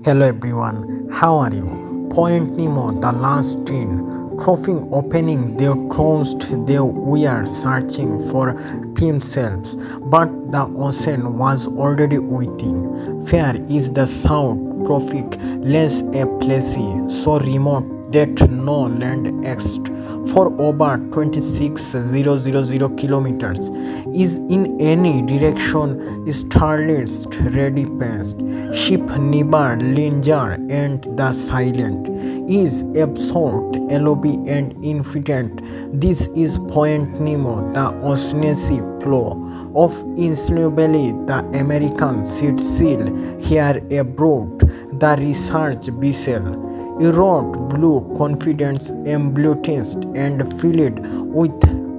Hello everyone, how are you? Point Nemo, the last train, troughing opening their closed, they were searching for themselves, but the ocean was already waiting. Fair is the south trophic, less a place so remote that no land exists for over 26,000 kilometers is in any direction starless ready past ship never linger and the silent is absorbed LOB and infinite. This is Point Nemo, the oceanic flow of insolubility. The American seed seal here abroad, the research vessel Aurora Blue confidence embellished and filled with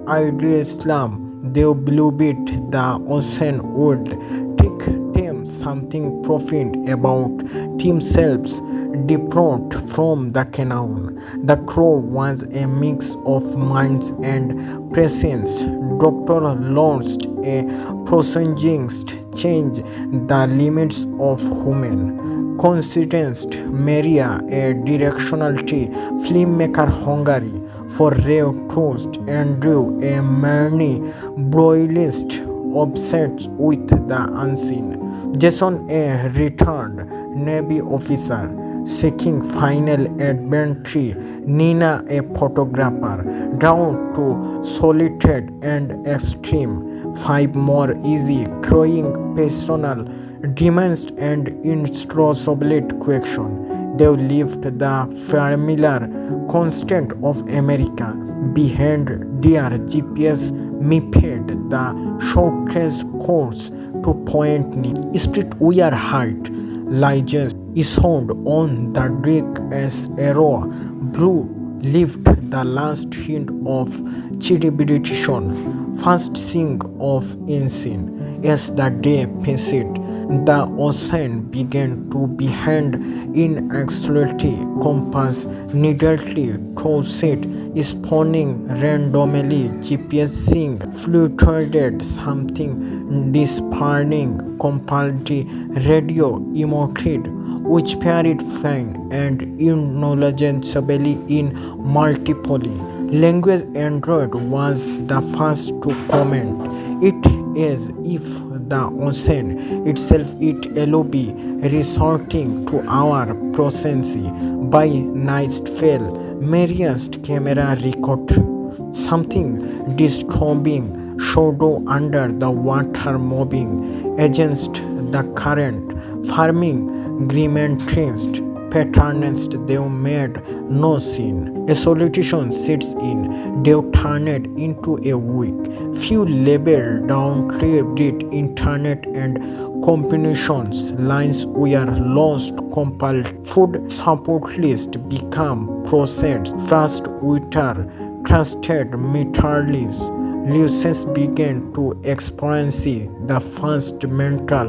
idealism. They believed the ocean would teach them something profound about themselves. Different from the canal, the crew was a mix of minds and presence. Doctor launched a proceeding change the limits of human conscience. Maria, a directionality filmmaker Hungary, for Ray Trust and Drew, a many broilist obsessed with the unseen. Jason, a retired Navy officer seeking final adventure. Nina, a photographer down to solitude and extreme. Five more easy, growing personal demands and introspective question. They left the familiar constant of America behind their GPS mapped the shortest course to Point Nemo. Street we are hurt. Legends is found on the deck as Aurora Blue left the last hint of civilization, first thing of insane. As the day passed, the ocean began to behave inexorably. Compass needlessly set spawning randomly. GPS sync fluctuated something discerning. Completely radio emoted which varied fine and intelligibly in multiple language. Android was the first to comment. It is if the ocean itself it LOB resorting to our proficiency by night fell. Maria's camera recorded something disturbing shadow under the water moving against the current, farming grimanced patterns they made no scene. A solitude sits in, they turned into a week. Few labeled down clear-did internet and combinations lines were lost, compiled food support list become processed. First winter trusted meteorologists Lucius began to experience the first mental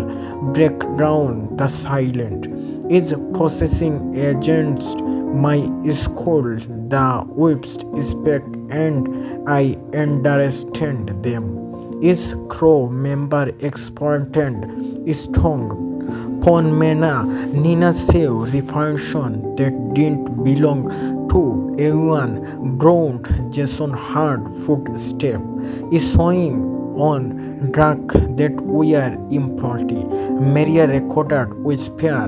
breakdown. The silent is processing against my school. The whips speak and I understand them. Is crow member experienced strong phenomena Nina Sev reflection that didn't belong to everyone. Brown Jason hard footstep is showing on drug that we are empty. Maria recorded whisper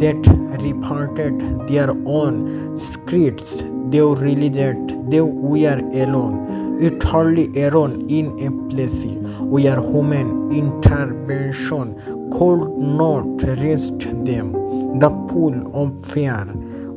that reported their own scripts. They realized they were alone. Utterly alone in a place where human intervention could not reach them. The pool of fear.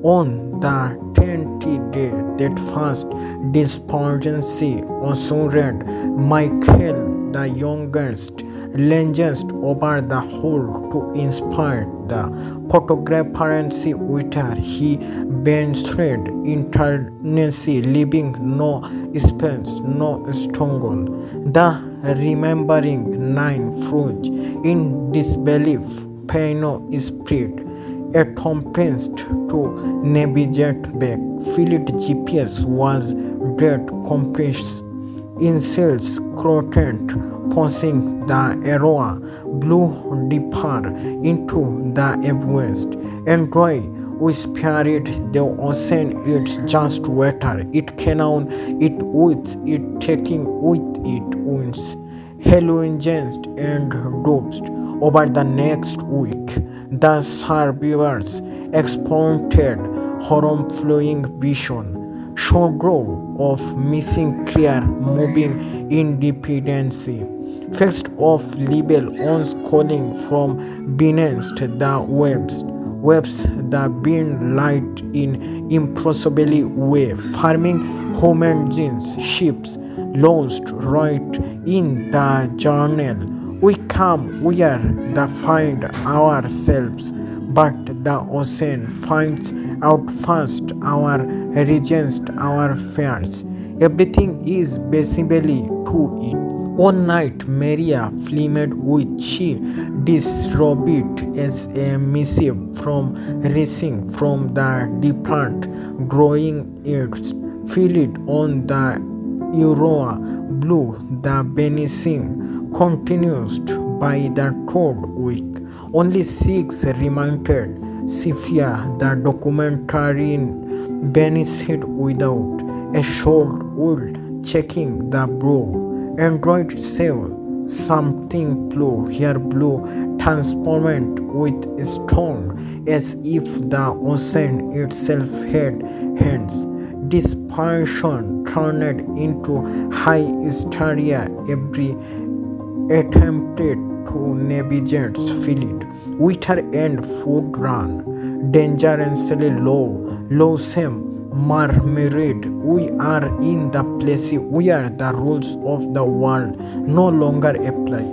On the 10th day that first dispergency assured Michael the youngest lunged over the hole to inspire the photographer and see whether he betrayed internally, leaving no space, no struggle. The remembering nine fruits in disbelief, pain spread. Attempts to navigate back. Field GPS was dead compressed in cells crotted, pushing the Aurora Blue deeper into the west. Android whispered the ocean, it's just water. It cannot, it with it taking with it winds. Hallucinations and dopes. Over the next week, the survivors experienced horror-flowing vision, shadow of missing clear moving independency, fixed off label ons calling from beneath the webs the being light in impossibly way, farming homogeneous ships launched right in the journal. We come where the find ourselves, but the ocean finds out first our regions, our fears. Everything is basically to it. One night, Maria filmed which she distributed as a missive from racing from the different growing earths. Filled on the Aurora Blue, the banishing continues by the third week. Only six remained. Sophia, the documentarian, vanished without a short word checking the brow. Android saw something blue, hair blue, transparent with stone, as if the ocean itself had hands. Desperation turned into high hysteria. Every attempted to navigate filled. Winter and food run. Dangerously low same murmured, we are in the place where the rules of the world no longer apply.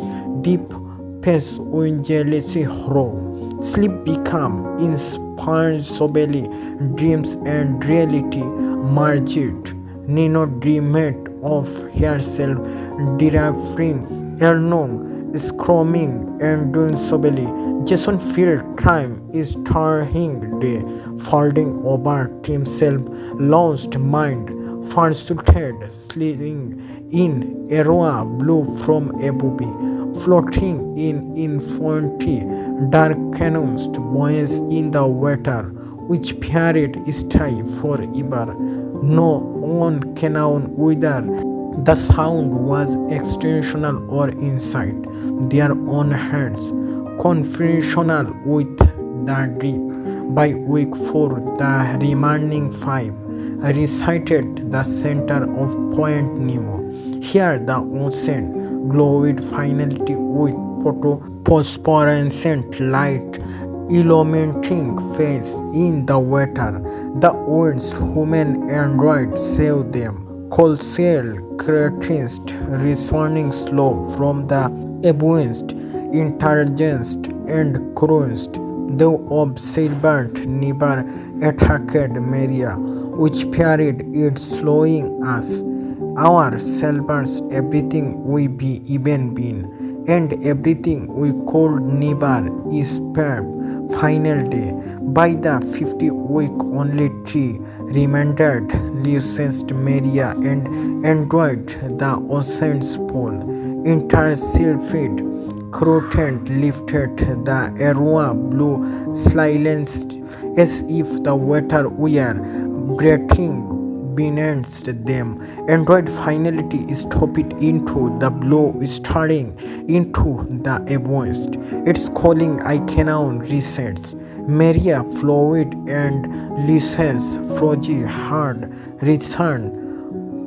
Deep pace when jealousy row. Sleep become inseparably dreams and reality merged. Nino dreamed of herself deriving alone, screaming and doing sobly. Jason felt time is turning day, folding over himself, lost mind, consulted, sliding in Aurora Blue from above, floating in infinity, dark canoes, buoys in the water, which period stay forever. No one can know whether the sound was extensional or inside their own hands, confrontational with the deep. By week 4, the remaining 5 recited the center of Point Nemo. Here, the ocean glowed finally with phosphorescent light illuminating face in the water. The winds, human android saved them. Cold sail cretins resounding slow from the abundant intelligence and cruised. Though observant never attacked Maria, which period it slowing us. Our selvers, everything we be even been, and everything we could never is spared. Final day. By the 50th week, only 3 remained: licensed Maria and Android, the ocean's pole. Intersulfate Croton lifted the Aurora Blue, silenced as if the water were breathing beneath them. Android finally stopped into the blue, staring into the abyss. Its calling I cannot resist. Maria flowed and Lisa's frozen heart returned,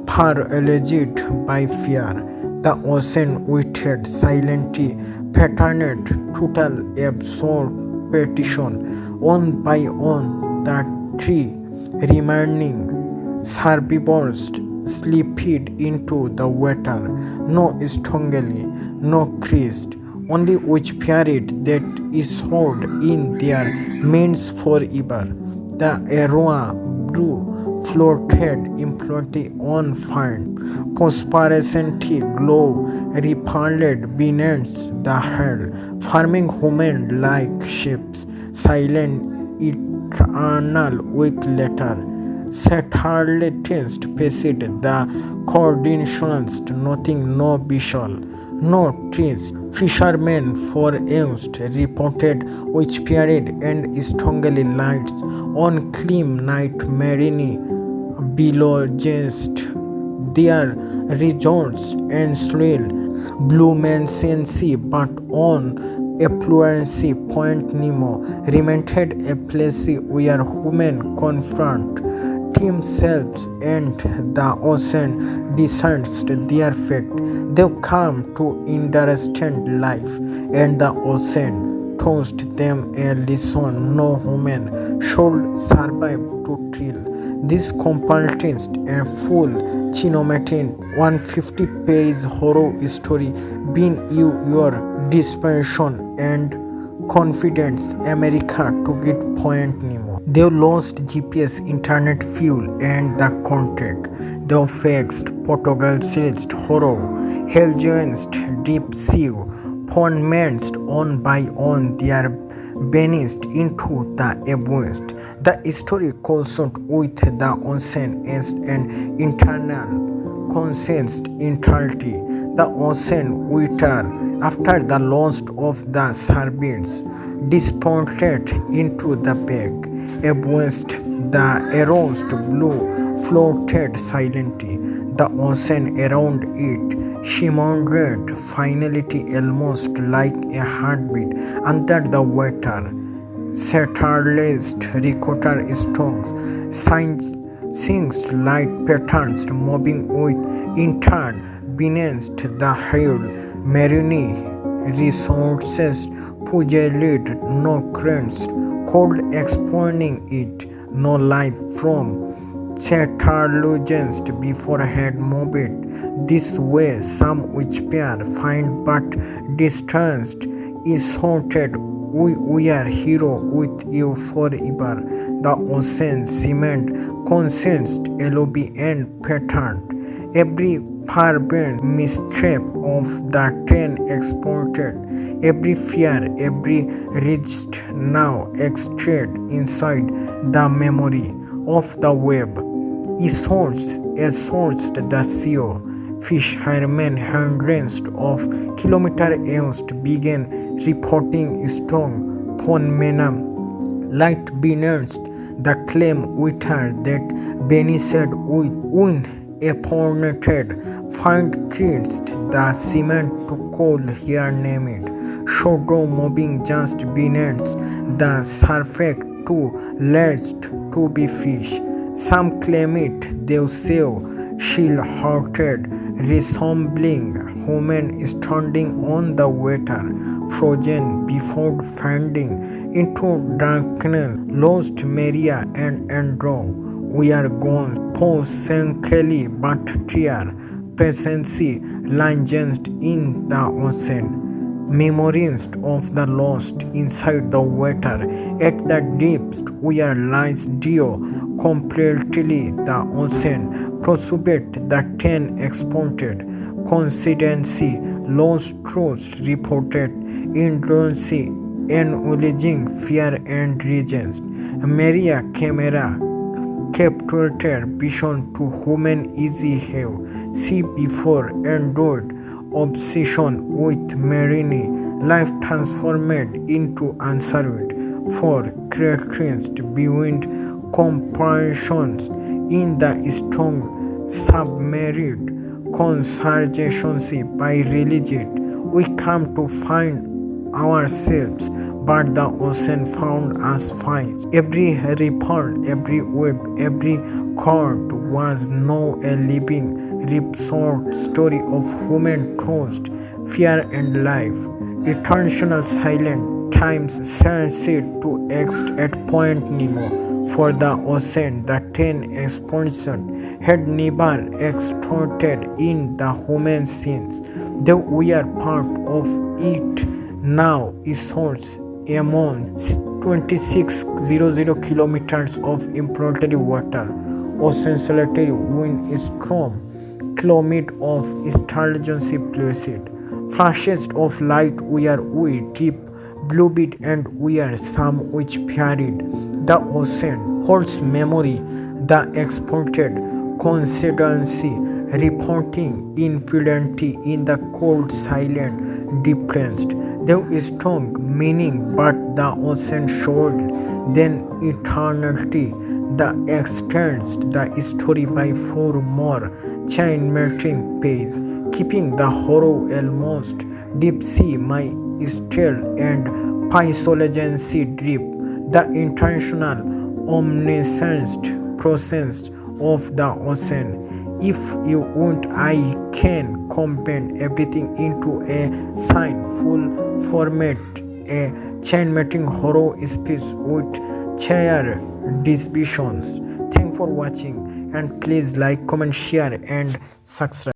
paralyzed by fear. The ocean waited silently, patterned total absorption. One by one, the 3 remaining survivors slipped into the water. No strongly, no creased, only which period that is held in their minds forever. The Aurora Blue floated impotently on fire. Phosphorescent glow repelled beneath the hull, forming human-like shapes. Silent, eternal week later, satellites faced the coordinations, nothing, no visual, no trees. Fishermen for Eust reported which period and strongly lights on clean night marine below just their resorts and swell blue sea, but on affluency Point Nemo remained a place where women confront themselves and the ocean discerns their fate. They come to understand life, and the ocean taught them a lesson no human should survive to tell. This completes a full cinematic 150-page horror story being your dispensation and confidence America to get Point Nemo. They lost GPS, internet fuel, and the contact. They faced protagonist horror, hell-joined deep sea, tormented on by on their banished into the abyss. The story consumed with the ocean as an internal conscious entirety. The ocean water after the loss of the servants disappointed into the bag. Against the aroused blue floated silently. The ocean around it shimmered finality almost like a heartbeat under the water. Satellite recorder stones, sings light patterns moving with intern beneath the hull. Marine resources puzzled, no currents cold explaining it, no life from Chatterlogens before had moved this way. Some which pair find but distanced is haunted. We are hero with you forever. The ocean cement consensed LOB and patterned. Every fervent misstep of the train exported. Every fear, every reached now extracted inside the memory of the web. Escorts the sea. Fishermen hundreds of kilometers east began reporting strong phenomenon light beneath the claim water that beneath with wind appointed find created the cement to coal here name it shadow moving just beneath the surface to last to be fish. Some claim it they say shield-hearted, resembling human standing on the water, frozen before fading into darkness. Lost Maria and Andrew, we are gone, post-sankely but tear, presence lingers in the ocean. Memories of the lost inside the water at the depths where lies Dio completely the ocean pursued the 10 exported coincidency lost truths reported indulgency acknowledging fear and regions. Maria camera captured vision to human easy have see before endured obsession with marine life transformed into answered for creations beyond comprehensions in the strong submarine consurgency by religion we come to find ourselves but the ocean found us fine. Every ripple, every wave, every chord was now a living ripsort story of human trust, fear and life. Eternal silent times sunset to exit at Point Nemo. For the ocean, the 10 expansion had never extorted in the human sins. Though we are part of it now, is source among 2600 kilometers of implanted water, ocean solitary wind storm, kilometers of intelligence placid, flashes of light where we deep blue bead and where some which carried the ocean holds memory, the exported consistency reporting infidelity in the cold, silent, depressed. There is strong meaning, but the ocean showed then eternity. The extends the story by four more chain melting pages, keeping the horror almost deep sea my still and physiology drip. The intentional omniscient process of the ocean. If you want, I can combine everything into a full format, a chain mating horror speech with chair distributions. Thanks for watching and please like, comment, share and subscribe.